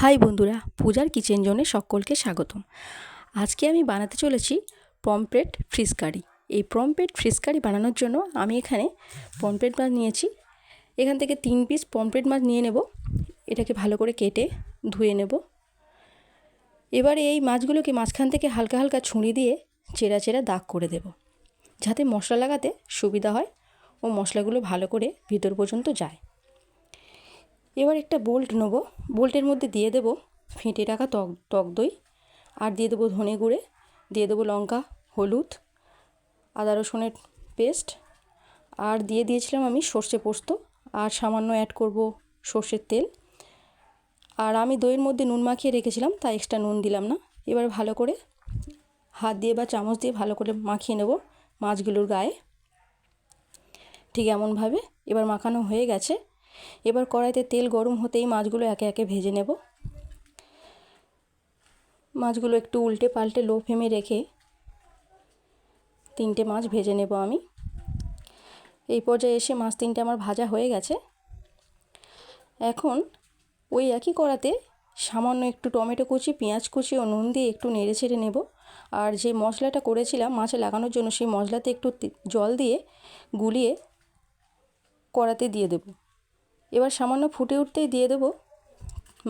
High বন্ধুরা, পূজার kitchen জোনে সকলকে স্বাগতম। আজকে আমি বানাতে চলেছি পমফ্রেট ফিশ কারি। এই পমফ্রেট ফিশ কারি বানানোর জন্য আমি এখানে পমফ্রেট মাছ নিয়েছি। এখান থেকে 3 পিস পমফ্রেট মাছ নিয়ে নেব। এটাকে ভালো করে কেটে ধুয়ে নেব। এবারে এই মাছগুলোকে মাঝখান থেকে হালকা হালকা ছুরি দিয়ে চেরা চেরা দাগ করে দেব, যাতে মশলা লাগাতে সুবিধা হয় ও মশলাগুলো ভালো করে ভিতর পর্যন্ত যায়। এবার একটা বোল্ট নেব। বোল্টের মধ্যে দিয়ে দেব ফেটে রাখা টক দই, আর দিয়ে দেবো ধনে গুঁড়ে, দিয়ে দেবো লঙ্কা, হলুদ, আদা রসুনের পেস্ট, আর দিয়ে দিয়েছিলাম আমি সর্ষে পোস্ত, আর সামান্য অ্যাড করব সর্ষের তেল। আর আমি দইয়ের মধ্যে নুন মাখিয়ে রেখেছিলাম, তাই এক্সট্রা নুন দিলাম না। এবার ভালো করে হাত দিয়ে বা চামচ দিয়ে ভালো করে মাখিয়ে নেব মাছগুলোর গায়ে, ঠিক এমনভাবে। এবার মাখানো হয়ে গেছে। এবার কড়াইতে তেল গরম হতেই মাছগুলো একে একে ভেজে নেব। মাছগুলো একটু উল্টে পাল্টে লো ফ্লেমে রেখে 3টে মাছ ভেজে নেব আমি। এই পর্যায়ে এসে মাছ 3টে আমার ভাজা হয়ে গেছে। এখন ওই একই কড়াতে সামান্য একটু টমেটো কুচি, পেঁয়াজ কুচি ও নুন দিয়ে একটু নেড়ে ছেড়ে নেব। আর যে মশলাটা করেছিলাম মাছে লাগানোর জন্য, সেই মশলাতে একটু জল দিয়ে গুলিয়ে কড়াতে দিয়ে দেব। এবার সামান্য ফুটে উঠতেই দিয়ে দেব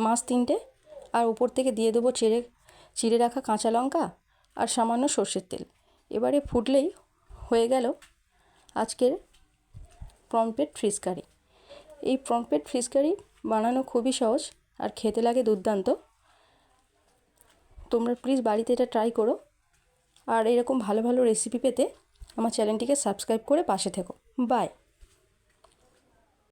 মাছ 3টে, আর উপর থেকে দিয়ে দেবো চিড়ে রাখা কাঁচা লঙ্কা আর সামান্য সর্ষের তেল। এবারে ফুটলেই হয়ে গেল আজকের পমফ্রেট ফিশ কারি। এই পমফ্রেট ফিশ কারি বানানো খুবই সহজ আর খেতে লাগে দুর্দান্ত। তোমরা প্লিজ বাড়িতে এটা ট্রাই করো। আর এরকম ভালো ভালো রেসিপি পেতে আমার চ্যানেলটিকে সাবস্ক্রাইব করে পাশে থেকো। বাই।